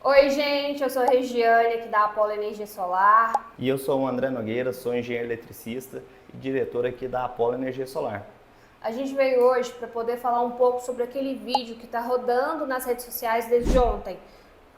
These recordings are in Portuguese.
Oi, gente, eu sou a Regiane, aqui da Apolo Energia Solar. E eu sou o André Nogueira, sou engenheiro eletricista e diretor aqui da Apolo Energia Solar. A gente veio hoje para poder falar um pouco sobre aquele vídeo que está rodando nas redes sociais desde ontem.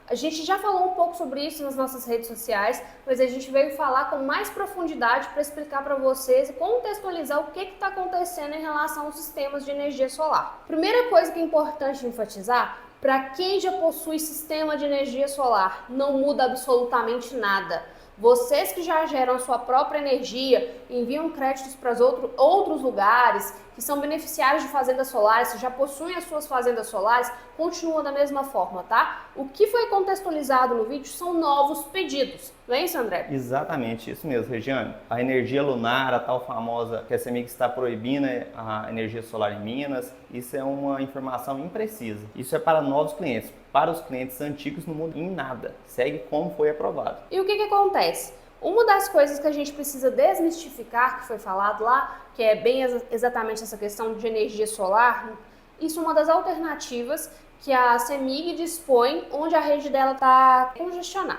A gente já falou um pouco sobre isso nas nossas redes sociais, mas a gente veio falar com mais profundidade para explicar para vocês e contextualizar o que está acontecendo em relação aos sistemas de energia solar. Primeira coisa que é importante enfatizar, para quem já possui sistema de energia solar, não muda absolutamente nada. Vocês que já geram a sua própria energia, enviam créditos para outros lugares, que são beneficiários de fazendas solares, que já possuem as suas fazendas solares, continuam da mesma forma, tá? O que foi contextualizado no vídeo são novos pedidos, não é isso, André? Exatamente, isso mesmo, Regiane. A energia lunar, a tal famosa que a CEMIG está proibindo a energia solar em Minas, isso é uma informação imprecisa. Isso é para novos clientes. Para os clientes antigos não muda em nada, segue como foi aprovado. E o que acontece? Uma das coisas que a gente precisa desmistificar, que foi falado lá, que é bem exatamente essa questão de energia solar, isso é uma das alternativas que a CEMIG dispõe, onde a rede dela está congestionada.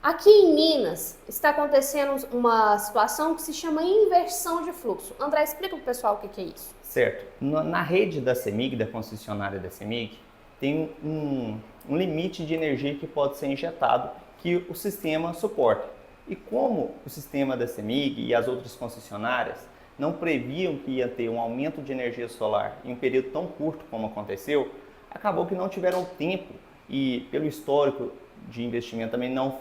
Aqui em Minas está acontecendo uma situação que se chama inversão de fluxo. André, explica para o pessoal o que é isso. Certo. Na rede da CEMIG, da concessionária da CEMIG, tem um limite de energia que pode ser injetado que o sistema suporta. E como o sistema da CEMIG e as outras concessionárias não previam que ia ter um aumento de energia solar em um período tão curto como aconteceu, acabou que não tiveram tempo e, pelo histórico de investimento também não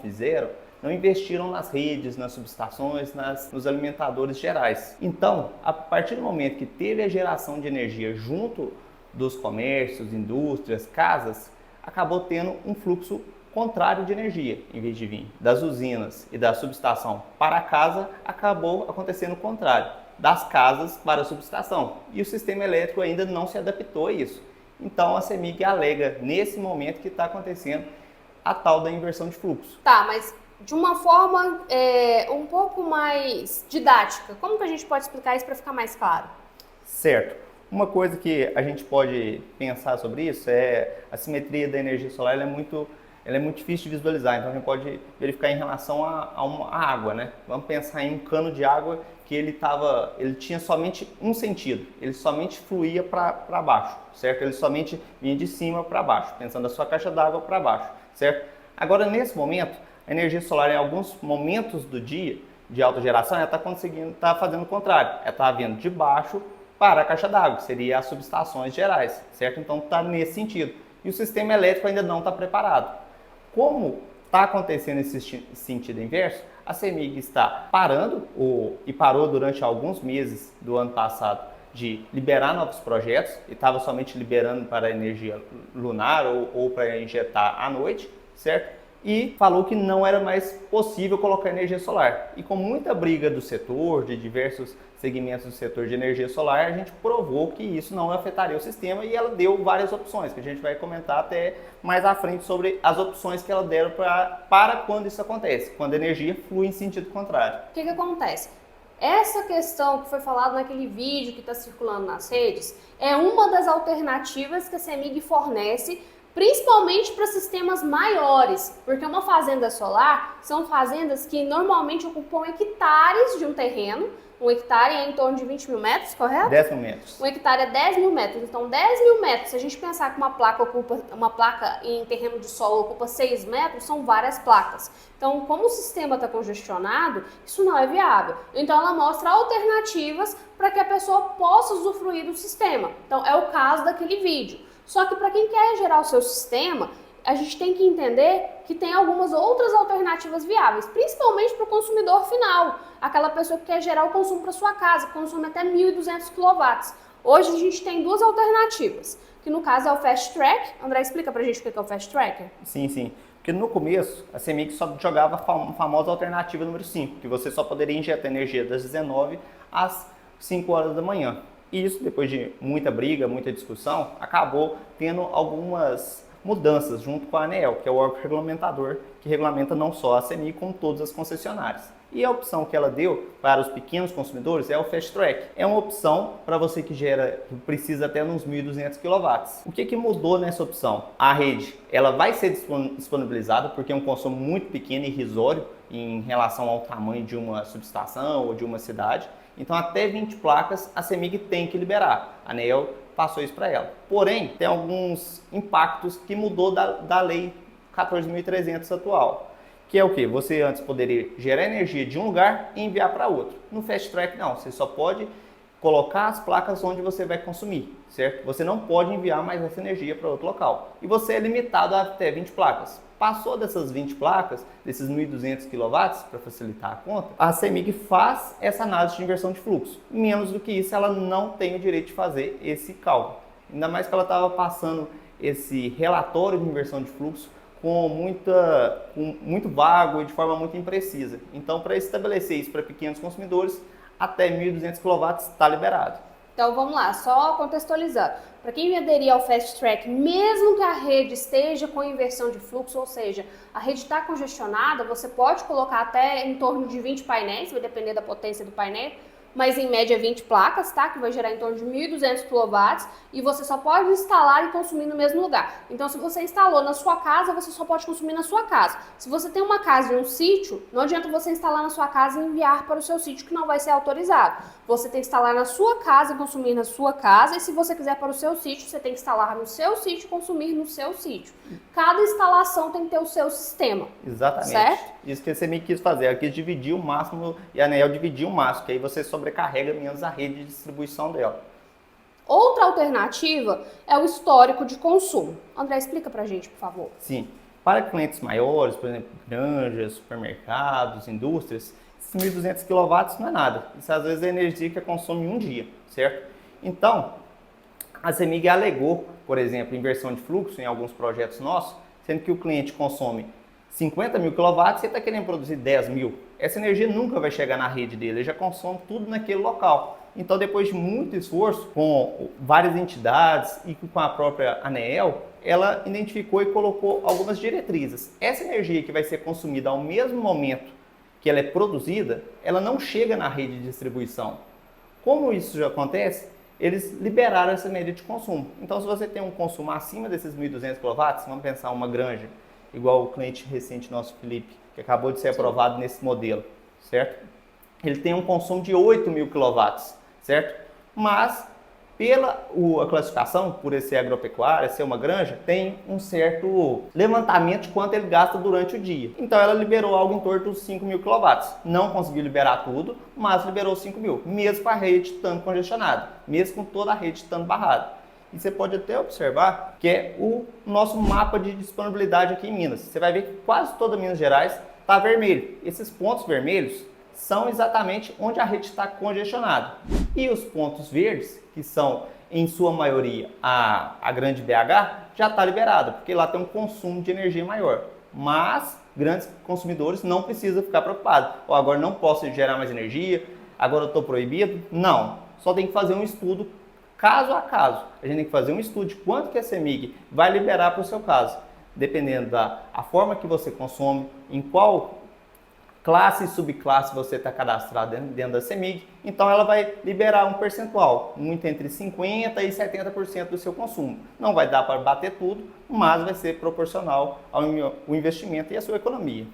investiram nas redes, nas subestações, nos alimentadores gerais. Então, a partir do momento que teve a geração de energia junto dos comércios, indústrias, casas, acabou tendo um fluxo contrário de energia. Em vez de vir das usinas e da subestação para a casa, acabou acontecendo o contrário, das casas para a subestação. E o sistema elétrico ainda não se adaptou a isso. Então a CEMIG alega, nesse momento, que está acontecendo a tal da inversão de fluxo. Tá, mas de uma forma um pouco mais didática, como que a gente pode explicar isso para ficar mais claro? Certo. Uma coisa que a gente pode pensar sobre isso é a simetria da energia solar, ela é muito difícil de visualizar, então a gente pode verificar em relação à água, né? Vamos pensar em um cano de água que ele tinha somente um sentido, ele somente fluía para baixo, certo? Ele somente vinha de cima para baixo, pensando a sua caixa d'água para baixo, certo? Agora, nesse momento, a energia solar, em alguns momentos do dia de autogeração, ela está fazendo o contrário, ela está vindo de baixo para a caixa d'água, que seria as subestações gerais, certo? Então está nesse sentido. E o sistema elétrico ainda não está preparado. Como está acontecendo esse sentido inverso, a CEMIG está parando, e parou durante alguns meses do ano passado, de liberar novos projetos, e estava somente liberando para a energia lunar ou para injetar à noite, certo? E falou que não era mais possível colocar energia solar. E com muita briga do setor, de diversos segmentos do setor de energia solar, a gente provou que isso não afetaria o sistema e ela deu várias opções, que a gente vai comentar até mais à frente sobre as opções que ela deram para quando isso acontece, quando a energia flui em sentido contrário. O que acontece? Essa questão que foi falada naquele vídeo que está circulando nas redes é uma das alternativas que a CEMIG fornece, principalmente para sistemas maiores, porque uma fazenda solar são fazendas que normalmente ocupam hectares de um terreno. Um hectare é em torno de 20 mil metros, correto? 10 mil metros. Um hectare é 10 mil metros. Então, 10 mil metros, se a gente pensar que uma placa em terreno de solo ocupa 6 metros, são várias placas. Então, como o sistema está congestionado, isso não é viável. Então, ela mostra alternativas para que a pessoa possa usufruir do sistema. Então, é o caso daquele vídeo. Só que para quem quer gerar o seu sistema, a gente tem que entender que tem algumas outras alternativas viáveis, principalmente para o consumidor final, aquela pessoa que quer gerar o consumo para sua casa, que consome até 1.200 kW. Hoje a gente tem duas alternativas, que no caso é o Fast Track. André, explica pra gente o que é o Fast Tracker? Sim. Porque no começo, a CEMIG só jogava a famosa alternativa número 5, que você só poderia injetar energia das 19 às 5 horas da manhã. E isso, depois de muita briga, muita discussão, acabou tendo algumas mudanças junto com a ANEEL, que é o órgão regulamentador que regulamenta não só a CEMIG, como todas as concessionárias. E a opção que ela deu para os pequenos consumidores é o Fast Track. É uma opção para você que precisa até uns 1.200 kW. O que mudou nessa opção? A rede ela vai ser disponibilizada porque é um consumo muito pequeno e irrisório em relação ao tamanho de uma subestação ou de uma cidade. Então até 20 placas a CEMIG tem que liberar. A ANEEL passou isso para ela. Porém, tem alguns impactos que mudou da lei 14.300 atual. Que é o que? Você antes poderia gerar energia de um lugar e enviar para outro. No Fast Track não, você só pode colocar as placas onde você vai consumir, certo? Você não pode enviar mais essa energia para outro local. E você é limitado a até 20 placas. Passou dessas 20 placas, desses 1.200 kW, para facilitar a conta, a CEMIG faz essa análise de inversão de fluxo. Menos do que isso, ela não tem o direito de fazer esse cálculo. Ainda mais que ela estava passando esse relatório de inversão de fluxo com muito vago e de forma muito imprecisa. Então, para estabelecer isso para pequenos consumidores, até 1.200 kW está liberado. Então, vamos lá, só contextualizando. Para quem aderir ao Fast Track, mesmo que a rede esteja com inversão de fluxo, ou seja, a rede está congestionada, você pode colocar até em torno de 20 painéis, vai depender da potência do painel, mas em média 20 placas, tá? Que vai gerar em torno de 1.200 kW e você só pode instalar e consumir no mesmo lugar. Então, se você instalou na sua casa, você só pode consumir na sua casa. Se você tem uma casa e um sítio, não adianta você instalar na sua casa e enviar para o seu sítio, que não vai ser autorizado. Você tem que instalar na sua casa e consumir na sua casa, e se você quiser para o seu sítio, você tem que instalar no seu sítio e consumir no seu sítio. Cada instalação tem que ter o seu sistema. Exatamente. Certo? Isso que a CEMIG quis fazer, ela quis dividir o máximo e a ANEEL dividir o máximo, que aí você sobrecarrega menos a rede de distribuição dela. Outra alternativa é o histórico de consumo. André, explica pra gente, por favor. Sim. Para clientes maiores, por exemplo, granjas, supermercados, indústrias, esses 1.200 kW não é nada. Isso às vezes é energia que consome um dia, certo? Então, a CEMIG alegou, por exemplo, inversão de fluxo em alguns projetos nossos, sendo que o cliente consome 50.000 kW e está querendo produzir 10.000. Essa energia nunca vai chegar na rede dele, ele já consome tudo naquele local. Então, depois de muito esforço, com várias entidades e com a própria ANEEL, ela identificou e colocou algumas diretrizes. Essa energia que vai ser consumida ao mesmo momento que ela é produzida, ela não chega na rede de distribuição. Como isso já acontece, eles liberaram essa média de consumo. Então, se você tem um consumo acima desses 1.200 kW, vamos pensar uma granja, igual o cliente recente nosso, Felipe, que acabou de ser aprovado nesse modelo, certo? Ele tem um consumo de 8.000 kW, certo? Mas, pela a classificação, por ser agropecuária, ser uma granja, tem um certo levantamento de quanto ele gasta durante o dia. Então, ela liberou algo em torno dos 5.000 kW. Não conseguiu liberar tudo, mas liberou 5.000, mesmo com a rede estando congestionada, mesmo com toda a rede estando barrada. E você pode até observar que é o nosso mapa de disponibilidade aqui em Minas. Você vai ver que quase toda Minas Gerais está vermelho. Esses pontos vermelhos são exatamente onde a rede está congestionada. E os pontos verdes, que são em sua maioria a grande BH, já está liberada, porque lá tem um consumo de energia maior. Mas grandes consumidores não precisam ficar preocupados. Ou agora não posso gerar mais energia, agora eu estou proibido. Não, só tem que fazer um estudo caso a caso. A gente tem que fazer um estudo de quanto que a CEMIG vai liberar para o seu caso, dependendo da forma que você consome, em qual classe e subclasse você está cadastrado dentro da CEMIG. Então ela vai liberar um percentual, muito entre 50% e 70% do seu consumo. Não vai dar para bater tudo, mas vai ser proporcional ao investimento e à sua economia.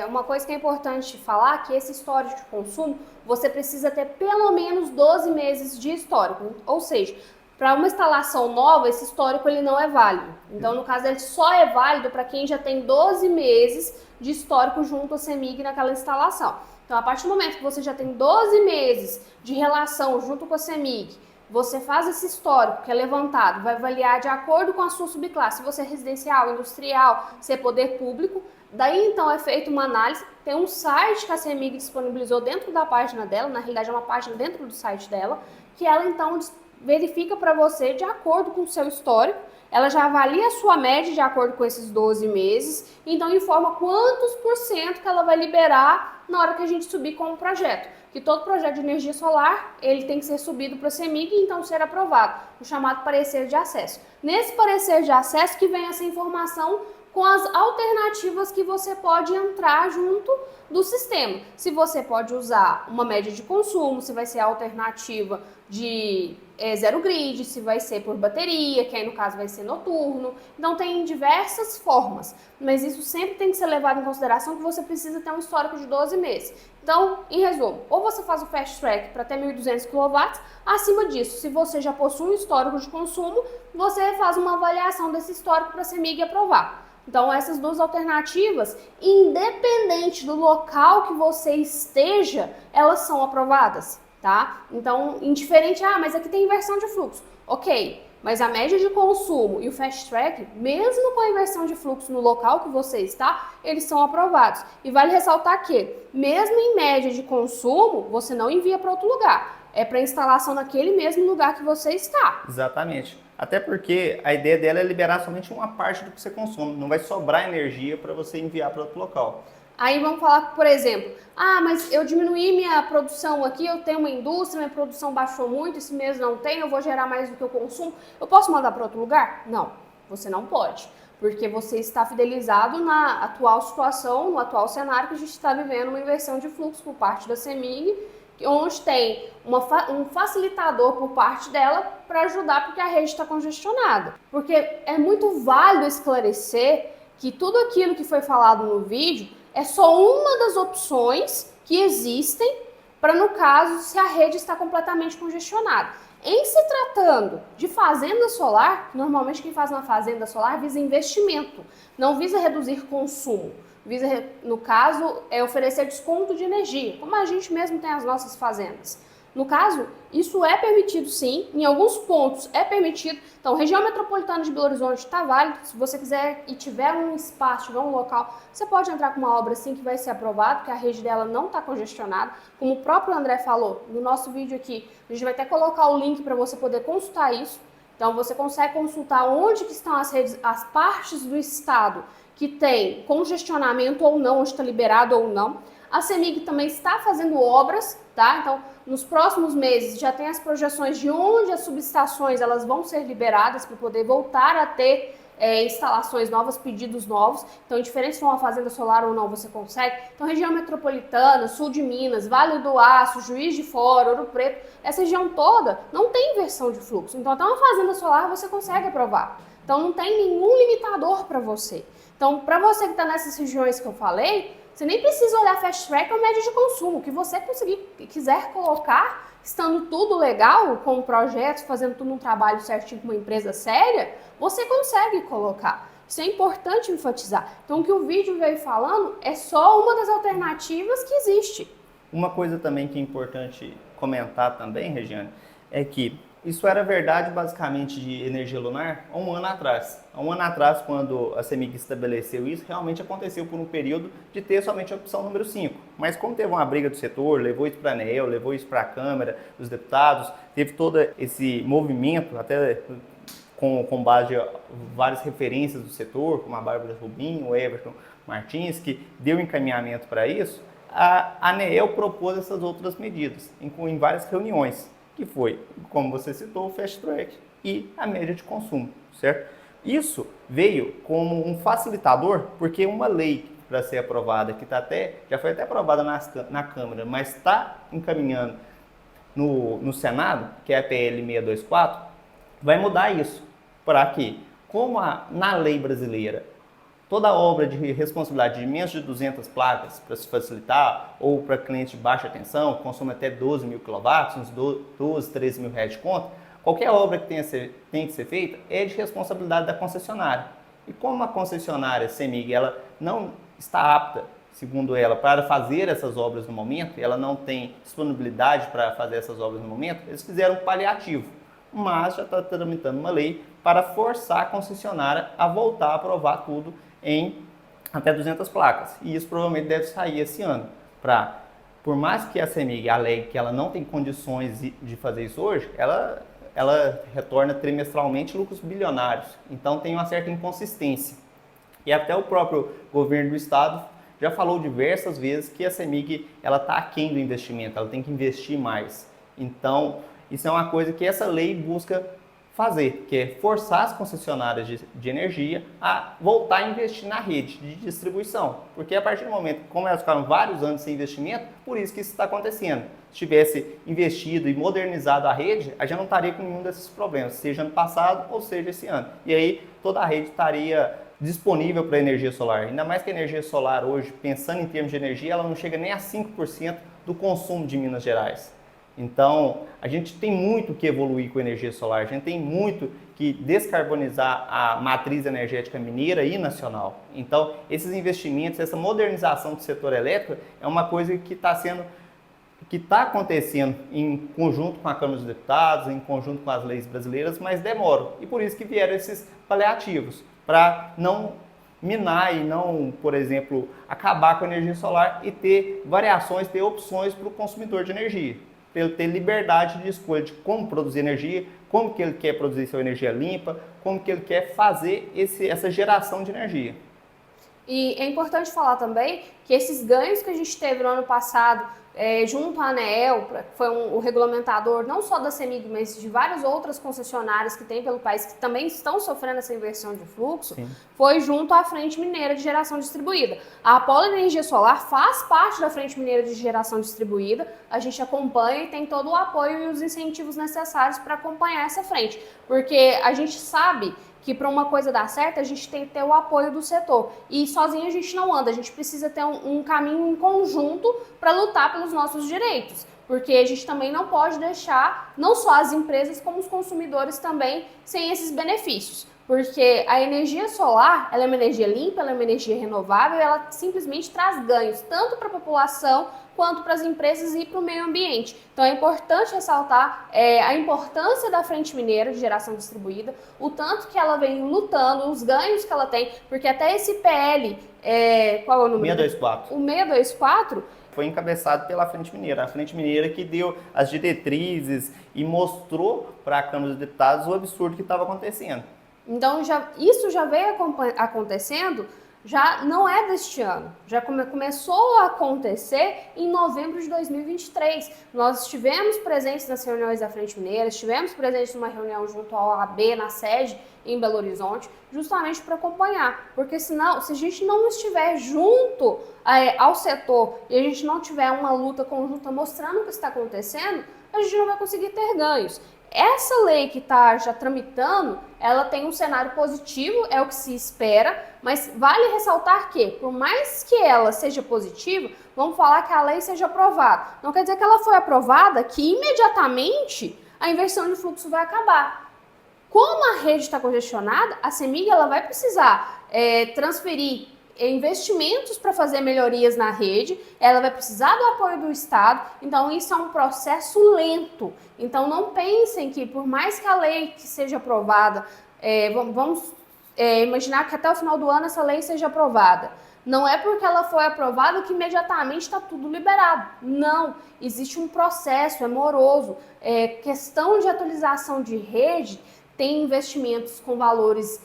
Uma coisa que é importante falar é que esse histórico de consumo, você precisa ter pelo menos 12 meses de histórico. Ou seja, para uma instalação nova, esse histórico ele não é válido. Então, no caso, ele só é válido para quem já tem 12 meses de histórico junto à CEMIG naquela instalação. Então, a partir do momento que você já tem 12 meses de relação junto com a CEMIG, você faz esse histórico que é levantado, vai avaliar de acordo com a sua subclasse, se você é residencial, industrial, se é poder público. Daí, então, é feita uma análise, tem um site que a CEMIG disponibilizou dentro da página dela, na realidade é uma página dentro do site dela, que ela, então, verifica para você de acordo com o seu histórico, ela já avalia a sua média de acordo com esses 12 meses, então informa quantos % que ela vai liberar na hora que a gente subir com o projeto. Que todo projeto de energia solar, ele tem que ser subido para a CEMIG e então ser aprovado, o chamado parecer de acesso. Nesse parecer de acesso que vem essa informação com as alternativas que você pode entrar junto do sistema. Se você pode usar uma média de consumo, se vai ser a alternativa de zero grid, se vai ser por bateria, que aí no caso vai ser noturno. Então tem diversas formas, mas isso sempre tem que ser levado em consideração que você precisa ter um histórico de 12 meses. Então, em resumo, ou você faz o Fast Track para ter 1.200 kW, acima disso, se você já possui um histórico de consumo, você faz uma avaliação desse histórico para a CEMIG aprovar. Então, essas duas alternativas, independente do local que você esteja, elas são aprovadas, tá? Então, indiferente, mas aqui tem inversão de fluxo. Ok, mas a média de consumo e o Fast Track, mesmo com a inversão de fluxo no local que você está, eles são aprovados. E vale ressaltar que, mesmo em média de consumo, você não envia para outro lugar. É para instalação naquele mesmo lugar que você está. Exatamente. Até porque a ideia dela é liberar somente uma parte do que você consome. Não vai sobrar energia para você enviar para outro local. Aí vamos falar, por exemplo, mas eu diminuí minha produção aqui, eu tenho uma indústria, minha produção baixou muito, esse mês não tem, eu vou gerar mais do que eu consumo. Eu posso mandar para outro lugar? Não, você não pode. Porque você está fidelizado na atual situação, no atual cenário que a gente está vivendo, uma inversão de fluxo por parte da CEMIG, onde tem um facilitador por parte dela para ajudar porque a rede está congestionada. Porque é muito válido esclarecer que tudo aquilo que foi falado no vídeo é só uma das opções que existem para, no caso, se a rede está completamente congestionada. Em se tratando de fazenda solar, normalmente quem faz uma fazenda solar visa investimento, não visa reduzir consumo. Visa, no caso, oferecer desconto de energia, como a gente mesmo tem as nossas fazendas. No caso, isso é permitido sim, em alguns pontos é permitido. Então, região metropolitana de Belo Horizonte está válido. Se você quiser e tiver um espaço, tiver um local, você pode entrar com uma obra sim que vai ser aprovada, porque a rede dela não está congestionada. Como o próprio André falou, no nosso vídeo aqui, a gente vai até colocar o link para você poder consultar isso. Então, você consegue consultar onde que estão as redes, as partes do estado que tem congestionamento ou não, onde está liberado ou não. A CEMIG também está fazendo obras, tá? Então, nos próximos meses já tem as projeções de onde as subestações elas vão ser liberadas para poder voltar a ter instalações novas, pedidos novos. Então, indiferente se for uma fazenda solar ou não, você consegue. Então, região metropolitana, sul de Minas, Vale do Aço, Juiz de Fora, Ouro Preto, essa região toda não tem inversão de fluxo. Então, até uma fazenda solar você consegue aprovar. Então, não tem nenhum limitador para você. Então, para você que está nessas regiões que eu falei, você nem precisa olhar Fast Track ou média de consumo. O que você quiser colocar, estando tudo legal, com o projeto, fazendo tudo um trabalho certinho com uma empresa séria, você consegue colocar. Isso é importante enfatizar. Então, o que o vídeo veio falando é só uma das alternativas que existe. Uma coisa também que é importante comentar também, Regiane, é que isso era verdade basicamente de energia lunar há um ano atrás. Há um ano atrás, quando a CEMIG estabeleceu isso, realmente aconteceu por um período de ter somente a opção número 5. Mas como teve uma briga do setor, levou isso para a ANEEL, levou isso para a Câmara dos Deputados, teve todo esse movimento, até com base em várias referências do setor, como a Bárbara Rubim, o Everton Martins, que deu encaminhamento para isso, a ANEEL propôs essas outras medidas em várias reuniões, que foi, como você citou, o Fast Track e a média de consumo, certo? Isso veio como um facilitador, porque uma lei para ser aprovada, que já foi até aprovada na Câmara, mas está encaminhando no Senado, que é a PL 624, vai mudar isso, para que, como na lei brasileira, toda obra de responsabilidade de menos de 200 placas para se facilitar, ou para cliente de baixa tensão, consome até 12 mil kW, uns 12, 13 mil reais de conta, qualquer obra que tem que ser feita é de responsabilidade da concessionária. E como a concessionária CEMIG ela não está apta, segundo ela, para fazer essas obras no momento, ela não tem disponibilidade para fazer essas obras no momento, eles fizeram um paliativo, mas já está tramitando uma lei para forçar a concessionária a voltar a aprovar tudo em até 200 placas. E isso provavelmente deve sair esse ano. Por mais que a CEMIG alegue que ela não tem condições de fazer isso hoje, ela retorna trimestralmente lucros bilionários. Então tem uma certa inconsistência. E até o próprio governo do estado já falou diversas vezes que a CEMIG está aquém do investimento, ela tem que investir mais. Então, isso é uma coisa que essa lei busca fazer, que é forçar as concessionárias de energia a voltar a investir na rede de distribuição. Porque a partir do momento, como elas ficaram vários anos sem investimento, por isso que isso está acontecendo. Se tivesse investido e modernizado a rede, a gente não estaria com nenhum desses problemas, seja ano passado ou seja esse ano. E aí toda a rede estaria disponível para a energia solar. Ainda mais que a energia solar hoje, pensando em termos de energia, ela não chega nem a 5% do consumo de Minas Gerais. Então, a gente tem muito que evoluir com a energia solar, a gente tem muito que descarbonizar a matriz energética mineira e nacional. Então, esses investimentos, essa modernização do setor elétrico é uma coisa que está acontecendo em conjunto com a Câmara dos Deputados, em conjunto com as leis brasileiras, mas demoram. E por isso que vieram esses paliativos, para não minar e não, por exemplo, acabar com a energia solar e ter variações, ter opções para o consumidor de energia. Para ele ter liberdade de escolha de como produzir energia, como que ele quer produzir sua energia limpa, como que ele quer fazer essa geração de energia. E é importante falar também que esses ganhos que a gente teve no ano passado, junto à ANEEL, que foi o regulamentador não só da CEMIG, mas de várias outras concessionárias que tem pelo país que também estão sofrendo essa inversão de fluxo, Sim. Foi junto à Frente Mineira de Geração Distribuída. A Apolo Energia Solar faz parte da Frente Mineira de Geração Distribuída, a gente acompanha e tem todo o apoio e os incentivos necessários para acompanhar essa frente, porque a gente sabe que para uma coisa dar certo, a gente tem que ter o apoio do setor. E sozinho a gente não anda, a gente precisa ter um caminho em conjunto para lutar pelos nossos direitos. Porque a gente também não pode deixar, não só as empresas, como os consumidores também, sem esses benefícios. Porque a energia solar, ela é uma energia limpa, ela é uma energia renovável, ela simplesmente traz ganhos, tanto para a população, quanto para as empresas e para o meio ambiente. Então é importante ressaltar a importância da Frente Mineira de Geração Distribuída, o tanto que ela vem lutando, os ganhos que ela tem, porque até esse PL, qual é o número? 624. O 624 foi encabeçado pela Frente Mineira. A Frente Mineira que deu as diretrizes e mostrou para a Câmara dos Deputados o absurdo que estava acontecendo. Então isso já veio acontecendo, já não é deste ano, já começou a acontecer em novembro de 2023. Nós estivemos presentes nas reuniões da Frente Mineira, estivemos presentes numa reunião junto ao OAB, na sede em Belo Horizonte, justamente para acompanhar, porque senão, se a gente não estiver junto ao setor e a gente não tiver uma luta conjunta mostrando o que está acontecendo, a gente não vai conseguir ter ganhos. Essa lei que está já tramitando, ela tem um cenário positivo, é o que se espera, mas vale ressaltar que, por mais que ela seja positiva, vamos falar que a lei seja aprovada. Não quer dizer que ela foi aprovada, que imediatamente a inversão de fluxo vai acabar. Como a rede está congestionada, a CEMIG ela vai precisar transferir investimentos para fazer melhorias na rede, ela vai precisar do apoio do Estado, então isso é um processo lento. Então não pensem que por mais que a lei que seja aprovada, vamos imaginar que até o final do ano essa lei seja aprovada. Não é porque ela foi aprovada que imediatamente está tudo liberado. Não, existe um processo, é moroso. Questão de atualização de rede tem investimentos com valores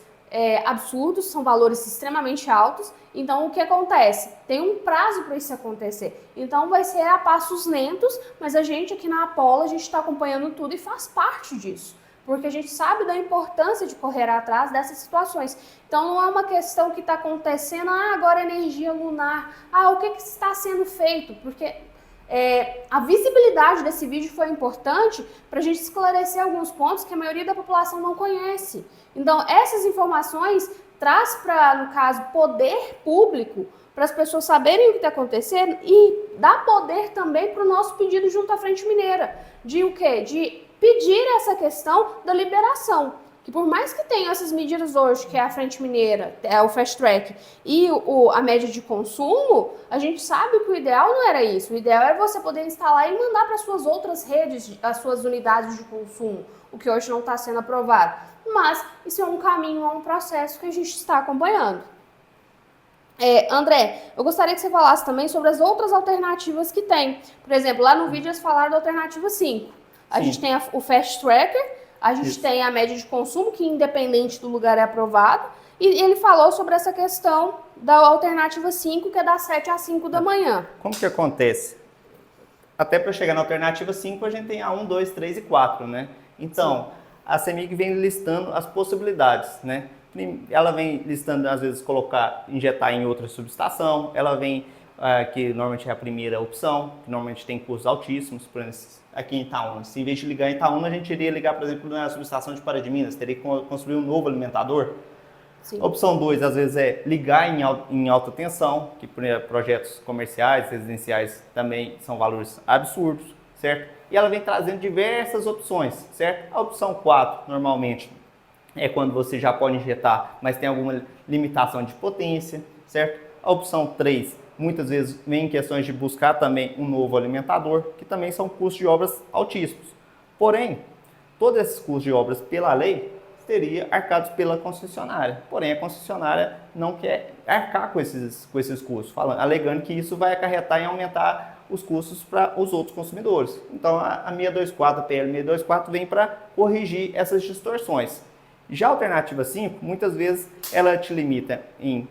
absurdos, são valores extremamente altos. Então, o que acontece? Tem um prazo para isso acontecer. Então, vai ser a passos lentos, mas a gente aqui na Apolo, a gente está acompanhando tudo e faz parte disso. Porque a gente sabe da importância de correr atrás dessas situações. Então, não é uma questão que está acontecendo, agora energia lunar, o que está sendo feito? Porque a visibilidade desse vídeo foi importante para a gente esclarecer alguns pontos que a maioria da população não conhece. Então, essas informações traz para, no caso, poder público, para as pessoas saberem o que está acontecendo e dá poder também para o nosso pedido junto à Frente Mineira. De o quê? De pedir essa questão da liberação. Que por mais que tenha essas medidas hoje, que é a Frente Mineira, o Fast Track e a média de consumo, a gente sabe que o ideal não era isso. O ideal era você poder instalar e mandar para suas outras redes, as suas unidades de consumo, o que hoje não está sendo aprovado. Mas isso é um caminho, é um processo que a gente está acompanhando. André, eu gostaria que você falasse também sobre as outras alternativas que tem. Por exemplo, lá no vídeo eles falaram da alternativa 5. A gente tem o Fast Tracker, a gente tem a média de consumo, que independente do lugar é aprovado. E ele falou sobre essa questão da alternativa 5, que é das 7 às 5 da manhã. Como que acontece? Até para chegar na alternativa 5, a gente tem a 1, 2, 3 e 4, né? Então, a CEMIG vem listando as possibilidades, né? Ela vem listando, às vezes, injetar em outra subestação, ela vem, que normalmente é a primeira opção, que normalmente tem custos altíssimos, por exemplo, aqui em Itaúna. Se em vez de ligar em Itaúna, a gente iria ligar, por exemplo, na subestação de Pará de Minas, teria que construir um novo alimentador. Sim. A opção 2, às vezes, é ligar em alta tensão, que para projetos comerciais, residenciais, também são valores absurdos, certo? E ela vem trazendo diversas opções, certo? A opção 4, normalmente, é quando você já pode injetar, mas tem alguma limitação de potência, certo? A opção 3, muitas vezes, vem em questões de buscar também um novo alimentador, que também são custos de obras altíssimos. Porém, todos esses custos de obras pela lei seria arcados pela concessionária. Porém, a concessionária não quer arcar com esses custos, alegando que isso vai acarretar em aumentar os custos para os outros consumidores. Então, a 624, a PL 624 vem para corrigir essas distorções. Já a alternativa 5, muitas vezes, ela te limita em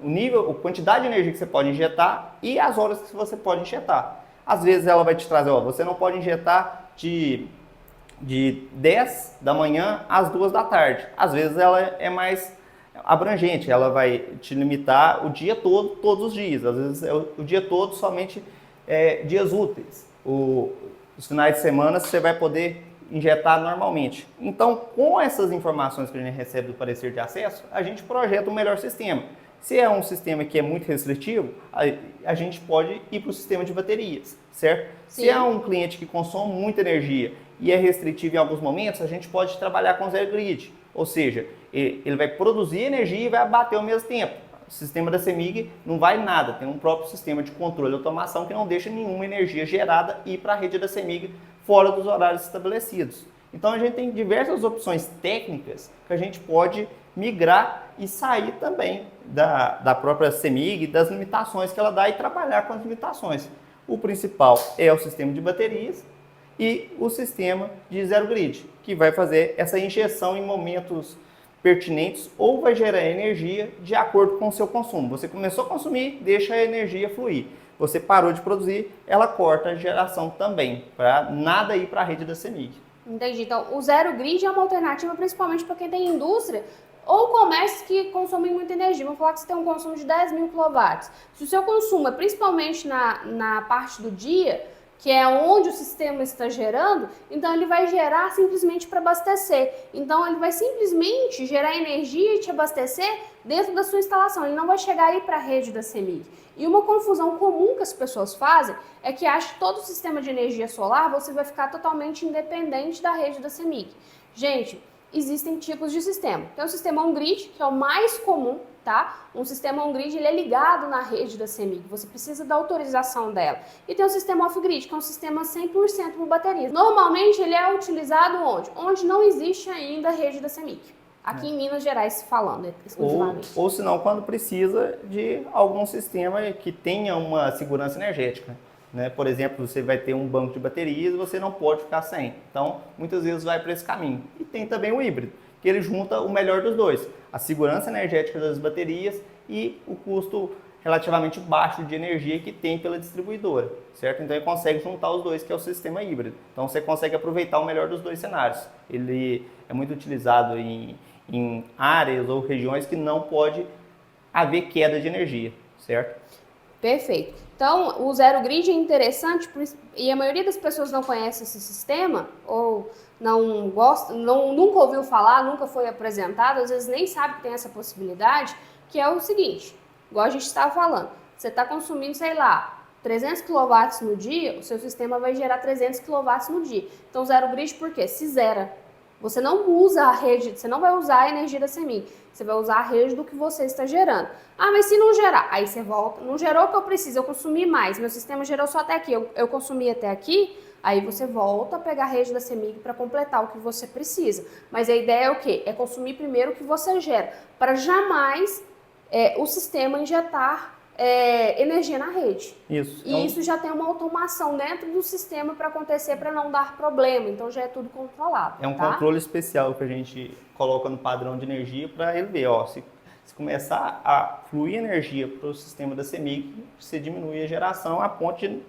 o nível, a quantidade de energia que você pode injetar e as horas que você pode injetar. Às vezes, ela vai te trazer, você não pode injetar de 10 da manhã às 2 da tarde. Às vezes ela é mais abrangente, ela vai te limitar o dia todo, todos os dias. Às vezes é o dia todo, somente dias úteis. Os finais de semana você vai poder injetar normalmente. Então, com essas informações que a gente recebe do parecer de acesso, a gente projeta um melhor sistema. Se é um sistema que é muito restritivo, a gente pode ir para o sistema de baterias, certo? Sim. Se é um cliente que consome muita energia e é restritivo em alguns momentos, a gente pode trabalhar com zero grid, ou seja, ele vai produzir energia e vai abater ao mesmo tempo. O sistema da CEMIG não vai nada, tem um próprio sistema de controle e automação que não deixa nenhuma energia gerada ir para a rede da CEMIG fora dos horários estabelecidos. Então a gente tem diversas opções técnicas que a gente pode migrar e sair também da própria CEMIG, das limitações que ela dá e trabalhar com as limitações. O principal é o sistema de baterias e o sistema de zero grid, que vai fazer essa injeção em momentos pertinentes ou vai gerar energia de acordo com o seu consumo. Você começou a consumir, deixa a energia fluir. Você parou de produzir, ela corta a geração também, para nada ir para a rede da CEMIG. Entendi. Então, o zero grid é uma alternativa principalmente para quem tem indústria ou comércios que consomem muita energia. Vamos falar que você tem um consumo de 10.000 kW. Se o seu consumo é principalmente na parte do dia, que é onde o sistema está gerando, então ele vai gerar simplesmente para abastecer. Então ele vai simplesmente gerar energia e te abastecer dentro da sua instalação. Ele não vai chegar aí para a rede da CEMIG. E uma confusão comum que as pessoas fazem é que acham que todo o sistema de energia solar você vai ficar totalmente independente da rede da CEMIG. Gente, existem tipos de sistema. Tem o sistema on-grid, que é o mais comum, tá? Um sistema on-grid, ele é ligado na rede da CEMIG, você precisa da autorização dela. E tem o sistema off-grid, que é um sistema 100% por baterias. Normalmente, ele é utilizado onde? Onde não existe ainda a rede da CEMIG. Aqui em Minas Gerais, falando exclusivamente. Ou se não, quando precisa de algum sistema que tenha uma segurança energética. Né? Por exemplo, você vai ter um banco de baterias e você não pode ficar sem. Então, muitas vezes vai para esse caminho. E tem também o híbrido, que ele junta o melhor dos dois. A segurança energética das baterias e o custo relativamente baixo de energia que tem pela distribuidora, certo? Então, ele consegue juntar os dois, que é o sistema híbrido. Então, você consegue aproveitar o melhor dos dois cenários. Ele é muito utilizado em áreas ou regiões que não pode haver queda de energia, certo? Perfeito. Então, o zero grid é interessante e a maioria das pessoas não conhece esse sistema ou não gosta, nunca ouviu falar, nunca foi apresentado, às vezes nem sabe que tem essa possibilidade, que é o seguinte, igual a gente estava falando, você está consumindo, sei lá, 300 kW no dia, o seu sistema vai gerar 300 kW no dia. Então, zero grid por quê? Se zera. Você não usa a rede, você não vai usar a energia da CEMIG, você vai usar a rede do que você está gerando. Ah, mas se não gerar, aí você volta, não gerou o que eu preciso, eu consumi mais, meu sistema gerou só até aqui, eu consumi até aqui, aí você volta a pegar a rede da CEMIG para completar o que você precisa. Mas a ideia é o quê? É consumir primeiro o que você gera, para jamais o sistema injetar energia na rede. Isso. E isso já tem uma automação dentro do sistema para acontecer, para não dar problema. Então já é tudo controlado. É um controle especial que a gente coloca no padrão de energia para ele ver, ó, se começar a fluir energia para o sistema da CEMIG, você diminui a geração a ponto de,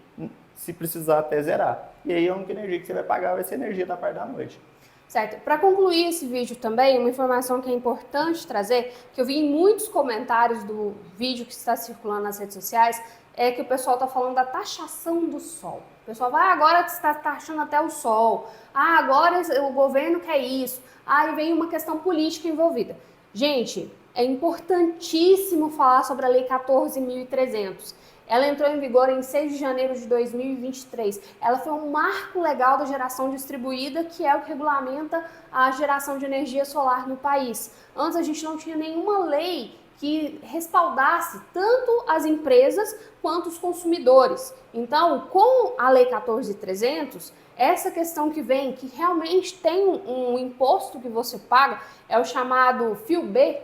se precisar, até zerar. E aí a única energia que você vai pagar vai ser a energia da parte da noite. Certo. Para concluir esse vídeo também, uma informação que é importante trazer, que eu vi em muitos comentários do vídeo que está circulando nas redes sociais, é que o pessoal está falando da taxação do sol. O pessoal vai, agora está taxando até o sol. Ah, agora o governo quer isso. Ah, e vem uma questão política envolvida. Gente, é importantíssimo falar sobre a Lei 14.300. Ela entrou em vigor em 6 de janeiro de 2023. Ela foi um marco legal da geração distribuída, que é o que regulamenta a geração de energia solar no país. Antes a gente não tinha nenhuma lei que respaldasse tanto as empresas quanto os consumidores. Então, com a Lei 14.300, essa questão que vem, que realmente tem um imposto que você paga, é o chamado FIU-B,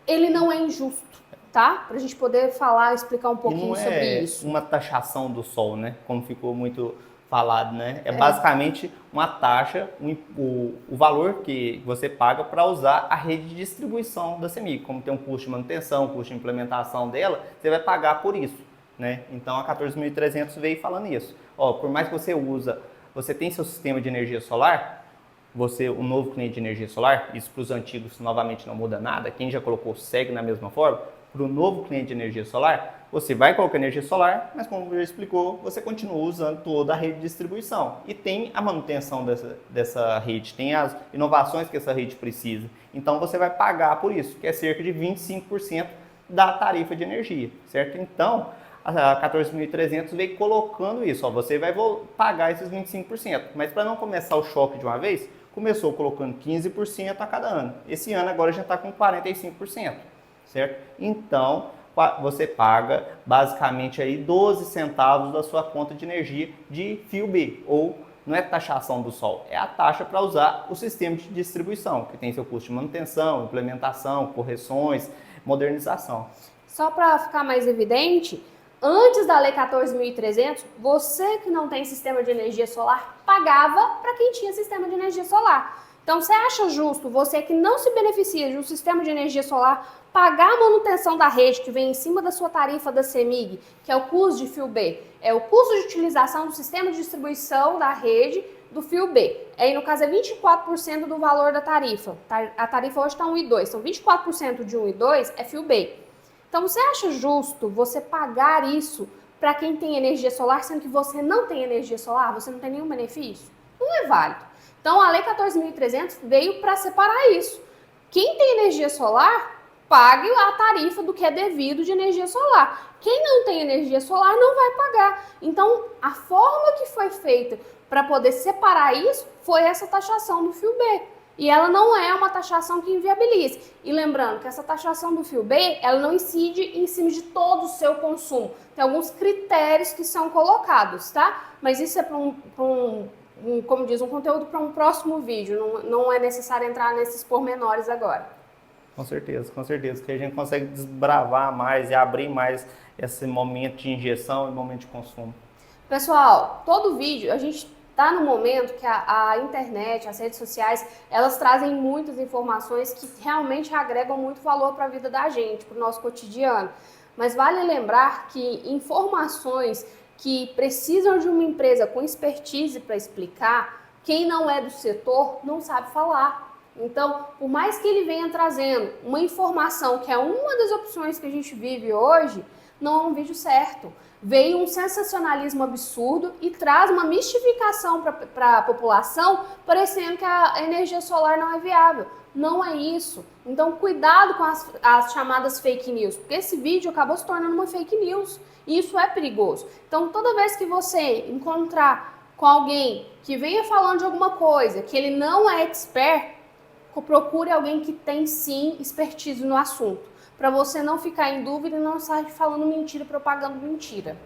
ele não é injusto. Tá? Para a gente poder falar, explicar um pouquinho sobre isso. Uma taxação do sol, né? Como ficou muito falado, né? É basicamente uma taxa, o valor que você paga para usar a rede de distribuição da CEMIG. Como tem um custo de manutenção, um custo de implementação dela, você vai pagar por isso, né? Então a 14.300 veio falando isso. Ó, por mais que você tem seu sistema de energia solar, o novo cliente de energia solar, isso para os antigos novamente não muda nada, quem já colocou segue na mesma forma. Para o novo cliente de energia solar, você vai colocar energia solar, mas como já explicou, você continua usando toda a rede de distribuição. E tem a manutenção dessa rede, tem as inovações que essa rede precisa. Então você vai pagar por isso, que é cerca de 25% da tarifa de energia, certo? Então, a 14.300 veio colocando isso, ó, você vai pagar esses 25%. Mas para não começar o choque de uma vez, começou colocando 15% a cada ano. Esse ano agora já está com 45%. Certo? Então, você paga basicamente aí 12 centavos da sua conta de energia de FIU-B, ou não é taxação do sol, é a taxa para usar o sistema de distribuição, que tem seu custo de manutenção, implementação, correções, modernização. Só para ficar mais evidente, antes da Lei 14.300, você que não tem sistema de energia solar pagava para quem tinha sistema de energia solar. Então, você acha justo você que não se beneficia de um sistema de energia solar pagar a manutenção da rede que vem em cima da sua tarifa da CEMIG, que é o custo de FIU-B, é o custo de utilização do sistema de distribuição da rede do FIU-B. Aí, no caso, é 24% do valor da tarifa. A tarifa hoje está 1,2, então 24% de 1,2 é FIU-B. Então, você acha justo você pagar isso para quem tem energia solar, sendo que você não tem energia solar, você não tem nenhum benefício? Não é válido. Então, a Lei 14.300 veio para separar isso. Quem tem energia solar, pague a tarifa do que é devido de energia solar. Quem não tem energia solar não vai pagar. Então, a forma que foi feita para poder separar isso foi essa taxação do FIU-B. E ela não é uma taxação que inviabilize. E lembrando que essa taxação do FIU-B, ela não incide em cima de todo o seu consumo. Tem alguns critérios que são colocados, tá? Mas isso é para como diz, um conteúdo para um próximo vídeo. Não é necessário entrar nesses pormenores agora. Com certeza, que a gente consegue desbravar mais e abrir mais esse momento de injeção e momento de consumo. Pessoal, todo vídeo, a gente está no momento que a internet, as redes sociais, elas trazem muitas informações que realmente agregam muito valor para a vida da gente, para o nosso cotidiano. Mas vale lembrar que informações que precisam de uma empresa com expertise para explicar, quem não é do setor não sabe falar. Então, por mais que ele venha trazendo uma informação que é uma das opções que a gente vive hoje, não é um vídeo certo. Veio um sensacionalismo absurdo e traz uma mistificação para a população, parecendo que a energia solar não é viável. Não é isso. Então, cuidado com as chamadas fake news, porque esse vídeo acabou se tornando uma fake news e isso é perigoso. Então, toda vez que você encontrar com alguém que venha falando de alguma coisa, que ele não é expert, procure alguém que tem sim expertise no assunto, para você não ficar em dúvida e não sair falando mentira, propagando mentira.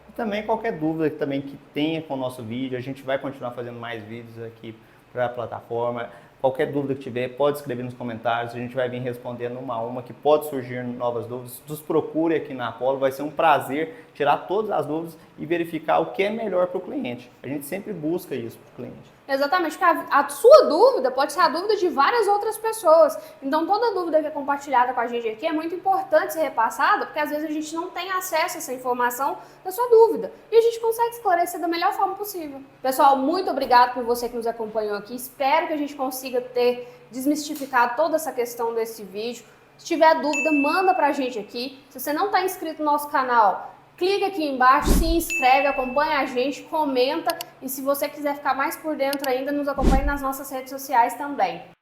E também qualquer dúvida que tenha com o nosso vídeo, a gente vai continuar fazendo mais vídeos aqui para a plataforma. Qualquer dúvida que tiver, pode escrever nos comentários, a gente vai vir respondendo uma a uma, que pode surgir novas dúvidas. Nos procure aqui na Apollo, vai ser um prazer tirar todas as dúvidas e verificar o que é melhor para o cliente. A gente sempre busca isso para o cliente. Exatamente, porque a sua dúvida pode ser a dúvida de várias outras pessoas. Então, toda dúvida que é compartilhada com a gente aqui é muito importante ser repassada, porque às vezes a gente não tem acesso a essa informação da sua dúvida. E a gente consegue esclarecer da melhor forma possível. Pessoal, muito obrigado por você que nos acompanhou aqui. Espero que a gente consiga ter desmistificado toda essa questão desse vídeo. Se tiver dúvida, manda pra gente aqui. Se você não está inscrito no nosso canal, clica aqui embaixo, se inscreve, acompanha a gente, comenta e se você quiser ficar mais por dentro ainda, nos acompanhe nas nossas redes sociais também.